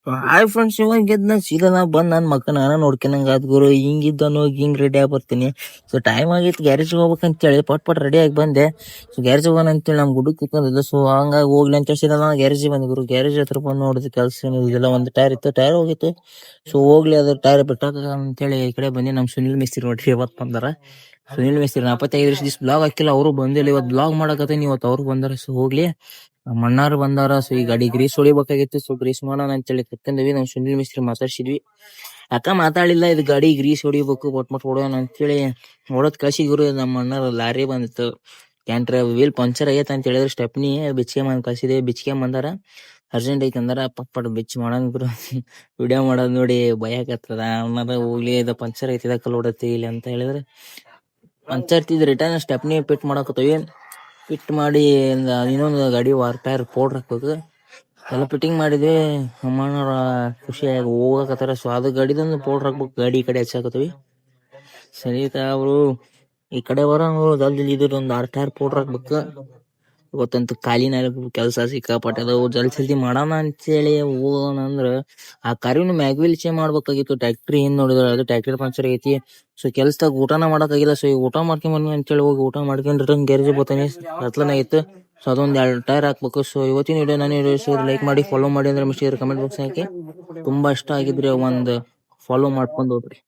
Hi friends, ಇವಾಗ ಗೆದ್ನ ಸೀದಾ ನಾ ಬಂದ್ ನನ್ ಮಕ್ಕ ನಾನ ನೋಡ್ಕೊಂಡಂಗ ಆದ್ ಗುರು. ಹಿಂಗಿದ್ದನು ಹಿಂಗ್ ರೆಡಿ ಆಗಿ ಬರ್ತೀನಿ. ಸೊ ಟೈಮ್ ಆಗಿತ್ತು, ಗ್ಯಾರೇಜ್ ಹೋಗ್ಬೇಕಂತೇಳಿ ಪಟ್ ರೆಡಿ ಆಗಿ ಬಂದೆ. ಸೊ ಗ್ಯಾರೇಜ್ ಹೋಗೋಣ ಅಂತೇಳಿ ನಮ್ ಗುಡ್ಡಕ್ಕೆ ಕುತ್ಕೊಂಡಿದ್ದೆ. ಸೊ ಹಂಗಾಗಿ ಹೋಗ್ಲಿ ಅಂತ ಸೀದಾ ನಾನು ಗ್ಯಾರೇಜ್ ಬಂದೆ ಗುರು. ಗ್ಯಾರೇಜ್ ಹತ್ರ ಬಂದ್ ನೋಡಿದ ಕೆಲಸ ಇದೆಲ್ಲ, ಒಂದು ಟೈರ್ ಇತ್ತು, ಟೈರ್ ಹೋಗಿತ್ತು. ಸೊ ಹೋಗ್ಲಿ ಅದ್ರ ಟೈರ್ ಬಿಟ್ಟಾಕ ಅಂತೇಳಿ ಈ ಕಡೆ ಬಂದಿ. ನಮ್ ಸುನಿಲ್ ಮಿಸ್ತ್ರಿ ನೋಡ್ರಿ ಇವತ್ತು ಬಂದಾರ. ಸುನಿಲ್ ಮಿಸ್ತ್ರಿ 45 ದಿವಸ ಬ್ಲಾಗ್ ಹಾಕಿಲ್ಲ, ಅವರು ಬಂದಿಲ್ಲ. ಇವತ್ತು ಬ್ಲಾಗ್ ಮಾಡಕತ್ತೆ, ಇವತ್ತು ಅವ್ರು ಬಂದಾರ. ಸೊ ಹೋಗ್ಲಿ, ಮಣ್ಣಾರು ಬಂದಾರ. ಸೊ ಈ ಗಾಡಿ ಗ್ರೀಸ್ ಹೊಡಿಬೇಕಾಗಿತ್ತು. ಸೊ ಗ್ರೀಸ್ ಮಾಡೋಣ ಅಂತೇಳಿ ಕತ್ಕೊಂಡ್ವಿ. ನಾವು ಸುನಿಲ್ ಮಿಸ್ತ್ರಿ ಮಾತಾಡ್ಸಿದ್ವಿ. ಅಕ್ಕ ಮಾತಾಡಿಲ್ಲ, ಇದು ಗಾಡಿ ಗ್ರೀಸ್ ಹೊಡಿಬೇಕು, ಬಟ್ ಹೊಡೋಣ ಅಂತೇಳಿ ಹೊಡೋದ್ ಕಳ್ಸಿದ್ರು. ನಮ್ಮ ಅಣ್ಣಾರ ಲಾರಿ ಬಂದಿತ್ತು, ಕ್ಯಾಂಟ್ರ ವೀಲ್ ಪಂಚರ್ ಆಗೈತೆ ಅಂತ ಹೇಳಿದ್ರೆ ಸ್ಟೆಪ್ನಿ ಬಿಚ್ಕೆ ಮಾಡಿ ಕಳ್ಸಿದೆ. ಬಿಚ್ಕೆ ಬಂದಾರ, ಅರ್ಜೆಂಟ್ ಐತೆ ಅಂದಾರ. ಪಟ್ ಬಿಚ್ಚಿ ಮಾಡಂಗ್ರು ವಿಡಿಯೋ ಮಾಡೋದ್ ನೋಡಿ ಭಯಕತ್ತದ. ಅನ್ನದ ಹೋಗ್ಲಿ, ಇದು ಪಂಚರ್ ಐತಿದ ಕಲ್ ಹೊಡತಿ ಇಲ್ಲಿ ಅಂತ ಹೇಳಿದ್ರೆ ಪಂಚರ್ ರಿಟರ್ನ್ ಸ್ಟೆಪ್ನಿ ಪಿಟ್ ಮಾಡಾಕತ್ತವಿ. ಫಿಟ್ ಮಾಡಿ ಇನ್ನೊಂದು ಗಾಡಿ ಟೈರ್ ಪೌಡ್ರ್ ಹಾಕ್ಬೇಕು. ಎಲ್ಲ ಫಿಟ್ಟಿಂಗ್ ಮಾಡಿದ್ವಿ. ಅಮ್ಮನವ್ರ ಖುಷಿಯಾಗಿ ಹೋಗಕತ್ತಾರ. ಸೊ ಅದು ಗಾಡಿದೊಂದು ಪೌಡ್ರ್ ಹಾಕ್ಬೇಕು, ಗಾಡಿ ಈ ಕಡೆ ಹಚ್ಚಾಕತ್ತೀವಿ. ಸರಿ ಅವರು ಈ ಕಡೆ ಬರೋಂಗು ಜಲ್ದಿ ಇದೊಂದು 6 ಟೈರ್ ಪೌಡ್ರ್ ಹಾಕ್ಬೇಕು. ಇವತ್ತಂತೂ ಕಾಲಿನ ಕೆಲಸ ಸಿಕ್ಕಾಪಟ್ಟೆ ಅದಾವು. ಜಲ್ದಿ ಮಾಡೋಣ ಅಂತೇಳಿ ಹೋಗೋಣ ಅಂದ್ರ ಆ ಕಾರಿನ ಮ್ಯಾಗ್ವಿಲ್ ಚೇಂಜ್ ಮಾಡ್ಬೇಕಾಗಿತ್ತು. ಟ್ಯಾಕ್ಟ್ರಿ ಏನ್ ನೋಡಿದ್ರ ಅದು ಟ್ಯಾಕ್ಟ್ರಿ ಪಂಚರ್ ಐತಿ. ಸೊ ಕೆಲ್ಸದಾಗ ಊಟನ ಮಾಡಕ್ಕಾಗಿಲ್ಲ. ಸೊ ಈಗ ಊಟ ಮಾಡ್ಕೊಂಡ್ ಬನ್ನಿ ಅಂತೇಳಿ ಹೋಗಿ ಊಟ ಮಾಡ್ಕೊಂಡ್ ರಿಟರ್ನ್ ಗ್ಯಾರೇಜ್ ಬರ್ತಾನೆ. ಹತ್ಲನಾಗಿತ್ತು. ಸೊ ಅದೊಂದ್ 2 ಟೈರ್ ಹಾಕ್ಬೇಕು. ಸೊ ಇವತ್ತಿನ ವಿಡಿಯೋ ನಾನು ಲೈಕ್ ಮಾಡಿ, ಫಾಲೋ ಮಾಡಿ ಅಂದ್ರೆ ಮಿಸ್ಟರ್ ಕಮೆಂಟ್ ಬಾಕ್ಸ್ ಹಾಕಿ. ತುಂಬಾ ಇಷ್ಟ ಆಗಿದ್ರೆ ಒಂದ್ ಫಾಲೋ ಮಾಡ್ಕೊಂಡು ಹೋಗ್ರಿ.